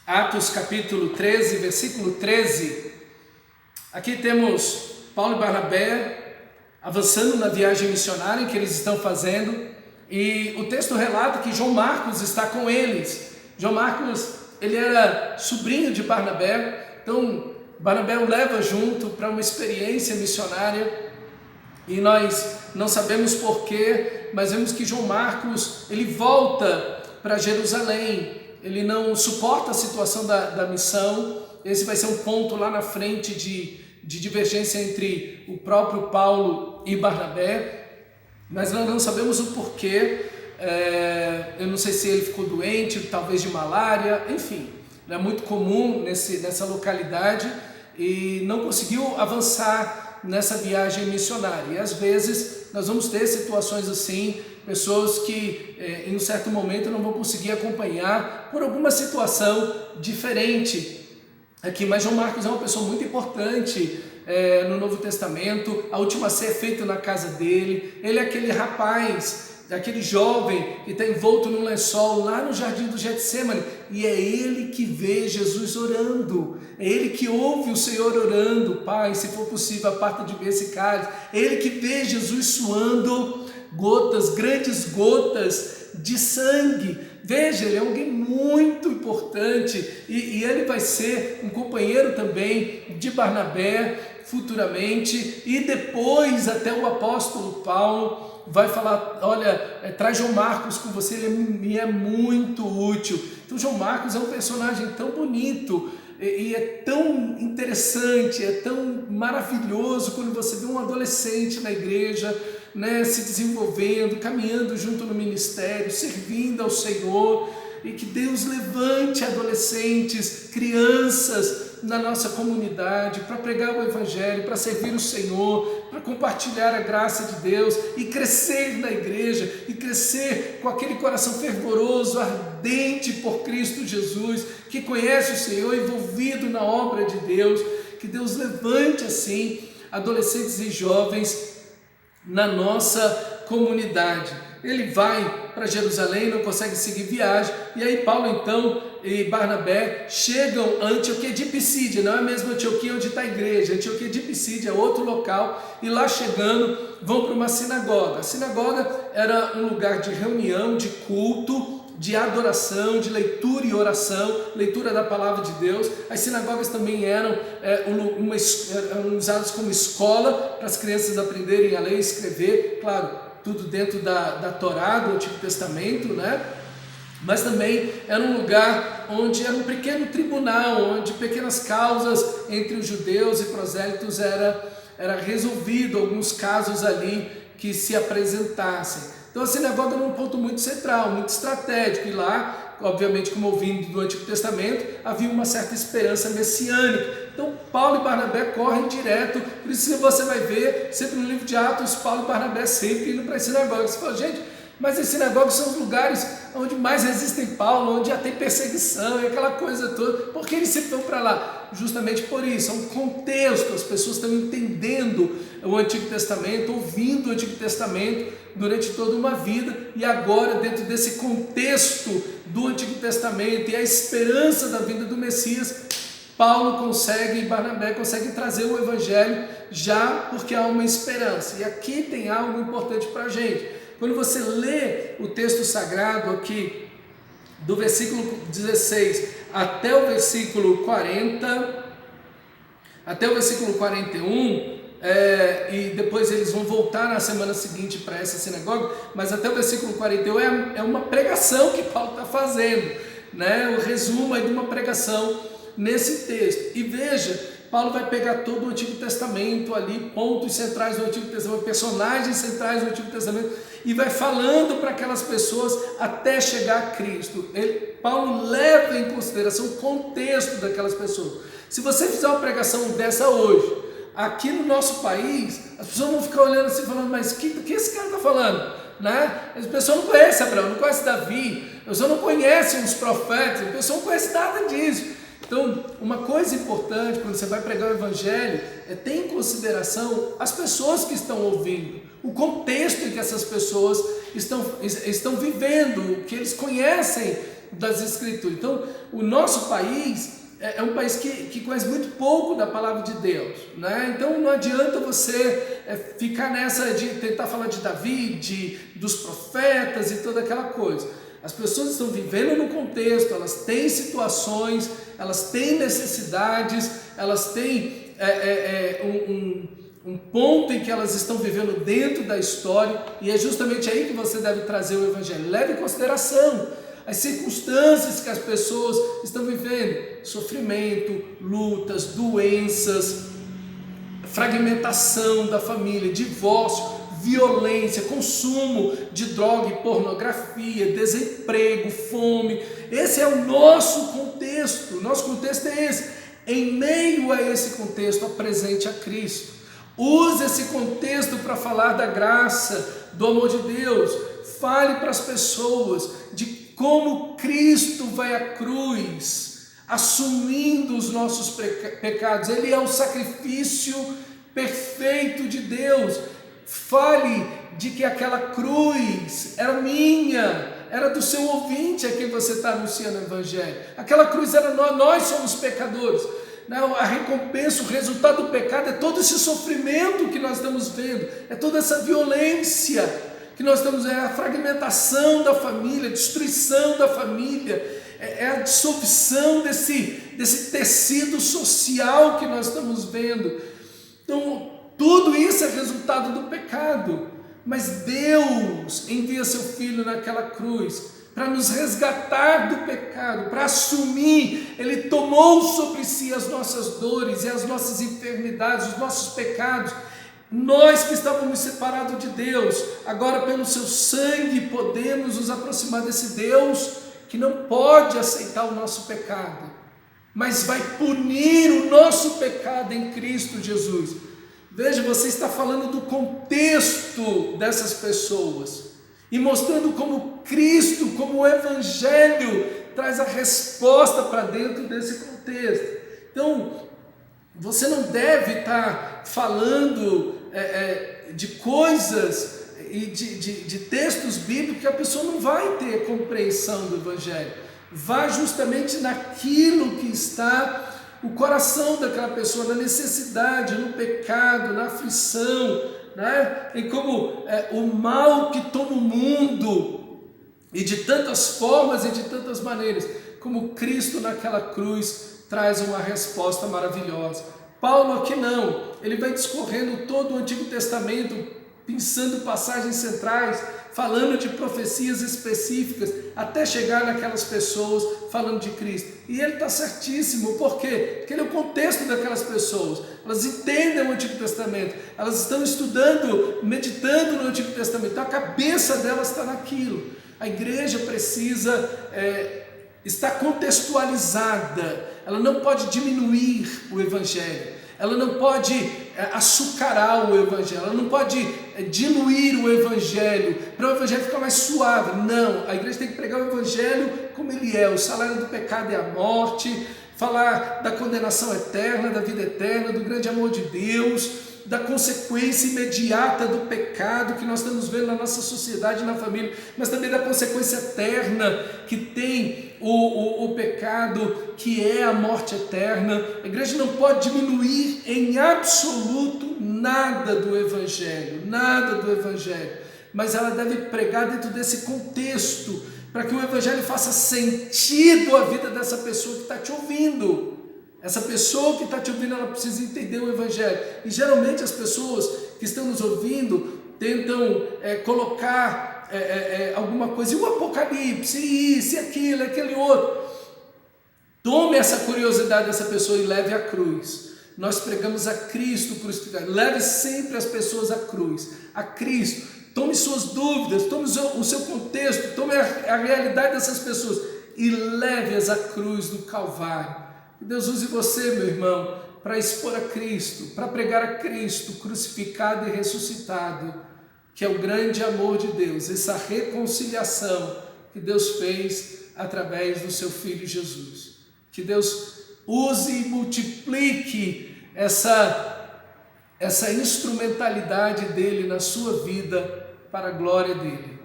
Atos capítulo 13, versículo 13. Aqui temos Paulo e Barnabé avançando na viagem missionária que eles estão fazendo, e o texto relata que João Marcos está com eles. João Marcos, ele era sobrinho de Barnabé, então Barnabé o leva junto para uma experiência missionária, e nós não sabemos porquê, mas vemos que João Marcos, ele volta para Jerusalém, ele não suporta a situação da missão. Esse vai ser um ponto lá na frente de divergência entre o próprio Paulo e Barnabé, mas nós não sabemos o porquê. Eu não sei se ele ficou doente, talvez de malária, enfim, é muito comum nessa localidade, e não conseguiu avançar nessa viagem missionária. E às vezes nós vamos ter situações assim, pessoas que em um certo momento não vão conseguir acompanhar por alguma situação diferente aqui. Mas João Marcos é uma pessoa muito importante no Novo Testamento. A última ceia é feita na casa dele. Ele é aquele rapaz, aquele jovem que está envolto num lençol lá no jardim do Getsemane, e é ele que vê Jesus orando, é ele que ouve o Senhor orando: Pai, se for possível, aparta de mim esse cálice. É ele que vê Jesus suando gotas, grandes gotas de sangue. Veja, ele é alguém muito importante, e ele vai ser um companheiro também de Barnabé futuramente, e depois até o apóstolo Paulo vai falar: olha, traz João Marcos com você, ele me é muito útil. Então João Marcos é um personagem tão bonito, e é tão interessante, é tão maravilhoso quando você vê um adolescente na igreja, né, se desenvolvendo, caminhando junto no ministério, servindo ao Senhor, e que Deus levante adolescentes, crianças na nossa comunidade para pregar o Evangelho, para servir o Senhor, para compartilhar a graça de Deus e crescer na igreja, e crescer com aquele coração fervoroso, ardente por Cristo Jesus, que conhece o Senhor, envolvido na obra de Deus. Que Deus levante assim adolescentes e jovens na nossa comunidade. Ele vai para Jerusalém, não consegue seguir viagem, e aí Paulo então e Barnabé chegam a Antioquia de Pisídia. Não é a mesma Antioquia onde está a igreja, Antioquia de Pisídia é outro local, e lá chegando vão para uma sinagoga. A sinagoga era um lugar de reunião, de culto, de adoração, de leitura e oração, leitura da palavra de Deus. As sinagogas também eram usadas como escola para as crianças aprenderem a ler e escrever, claro, tudo dentro da Torá, do Antigo Testamento, né? Mas também era um lugar onde era um pequeno tribunal, onde pequenas causas entre os judeus e prosélitos era resolvido, alguns casos ali que se apresentassem. Então a sinagoga era um ponto muito central, muito estratégico, e lá, obviamente, como ouvindo do Antigo Testamento, havia uma certa esperança messiânica. Então Paulo e Barnabé correm direto. Por isso que você vai ver sempre no livro de Atos, Paulo e Barnabé sempre indo para as sinagogas. Você fala: gente, mas as sinagogas são os lugares onde mais resistem Paulo, onde já tem perseguição e aquela coisa toda. Por que eles sempre vão para lá? Justamente por isso, é um contexto. As pessoas estão entendendo o Antigo Testamento, ouvindo o Antigo Testamento durante toda uma vida, e agora, dentro desse contexto do Antigo Testamento e a esperança da vinda do Messias, Paulo e Barnabé conseguem trazer o Evangelho, já porque há uma esperança. E aqui tem algo importante para a gente. Quando você lê o texto sagrado aqui, do versículo 16 até o versículo 40, até o versículo 41, e depois eles vão voltar na semana seguinte para essa sinagoga, mas até o versículo 41 é uma pregação que Paulo está fazendo, né? O resumo aí de uma pregação nesse texto. E veja, Paulo vai pegar todo o Antigo Testamento ali, pontos centrais do Antigo Testamento, personagens centrais do Antigo Testamento, e vai falando para aquelas pessoas até chegar a Cristo. Paulo leva em consideração o contexto daquelas pessoas. Se você fizer uma pregação dessa hoje, aqui no nosso país, as pessoas vão ficar olhando assim, falando: mas o que esse cara está falando? Né? As pessoas não conhecem Abraão, não conhecem Davi, as pessoas não conhecem os profetas, as pessoas não conhecem nada disso. Então, uma coisa importante quando você vai pregar o Evangelho é ter em consideração as pessoas que estão ouvindo, o contexto em que essas pessoas estão vivendo, o que eles conhecem das Escrituras. Então, o nosso país é um país que conhece muito pouco da palavra de Deus, né? Então não adianta você ficar nessa de tentar falar de Davi, dos profetas e toda aquela coisa. As pessoas estão vivendo no contexto, elas têm situações, elas têm necessidades, elas têm um ponto em que elas estão vivendo dentro da história, e é justamente aí que você deve trazer o Evangelho. Leve em consideração as circunstâncias que as pessoas estão vivendo, sofrimento, lutas, doenças, fragmentação da família, divórcio, violência, consumo de droga e pornografia, desemprego, fome. Esse é o nosso contexto é esse. Em meio a esse contexto, apresente a Cristo. Use esse contexto para falar da graça, do amor de Deus. Fale para as pessoas de como Cristo vai à cruz, assumindo os nossos pecados. Ele é o sacrifício perfeito de Deus. Fale de que aquela cruz era minha, era do seu ouvinte a quem você está anunciando o Evangelho. Aquela cruz era nós somos pecadores. A recompensa, o resultado do pecado é todo esse sofrimento que nós estamos vendo, é toda essa violência que nós estamos vendo, é a fragmentação da família, a destruição da família, é a dissolução desse tecido social que nós estamos vendo. Então, tudo isso é resultado do pecado, mas Deus envia seu Filho naquela cruz para nos resgatar do pecado, para assumir. Ele tomou sobre si as nossas dores e as nossas enfermidades, os nossos pecados. Nós que estávamos separados de Deus, agora pelo seu sangue podemos nos aproximar desse Deus que não pode aceitar o nosso pecado, mas vai punir o nosso pecado em Cristo Jesus. Veja, você está falando do contexto dessas pessoas e mostrando como Cristo, como o Evangelho traz a resposta para dentro desse contexto. Então, você não deve estar falando de coisas e de textos bíblicos que a pessoa não vai ter compreensão do Evangelho. Vá justamente naquilo que está o coração daquela pessoa, na necessidade, no pecado, na aflição, né? E como o mal que toma o mundo, e de tantas formas e de tantas maneiras, como Cristo naquela cruz traz uma resposta maravilhosa. Paulo aqui não, ele vai discorrendo todo o Antigo Testamento, pensando passagens centrais, falando de profecias específicas, até chegar naquelas pessoas falando de Cristo. E ele está certíssimo, por quê? Porque ele é o contexto daquelas pessoas, elas entendem o Antigo Testamento, elas estão estudando, meditando no Antigo Testamento, então a cabeça delas está naquilo. A igreja precisa estar contextualizada, ela não pode diminuir o Evangelho, ela não pode açucarar o Evangelho, ela não pode diluir o Evangelho, para o Evangelho ficar mais suave. Não, a igreja tem que pregar o Evangelho como ele é. O salário do pecado é a morte, falar da condenação eterna, da vida eterna, do grande amor de Deus, da consequência imediata do pecado que nós estamos vendo na nossa sociedade e na família, mas também da consequência eterna que tem o pecado, que é a morte eterna. A igreja não pode diminuir em absoluto nada do Evangelho, mas ela deve pregar dentro desse contexto, para que o Evangelho faça sentido à vida dessa pessoa que está te ouvindo. Essa pessoa que está te ouvindo, ela precisa entender o Evangelho. E geralmente as pessoas que estão nos ouvindo tentam colocar alguma coisa, e o Apocalipse, isso, aquilo, aquele outro. Tome essa curiosidade dessa pessoa e leve à cruz. Nós pregamos a Cristo crucificado. Leve sempre as pessoas à cruz, a Cristo. Tome suas dúvidas, tome o seu contexto, tome a realidade dessas pessoas e leve-as à cruz do Calvário. Que Deus use você, meu irmão, para expor a Cristo, para pregar a Cristo crucificado e ressuscitado, que é o grande amor de Deus, essa reconciliação que Deus fez através do seu Filho Jesus. Que Deus use e multiplique essa instrumentalidade dele na sua vida para a glória dele.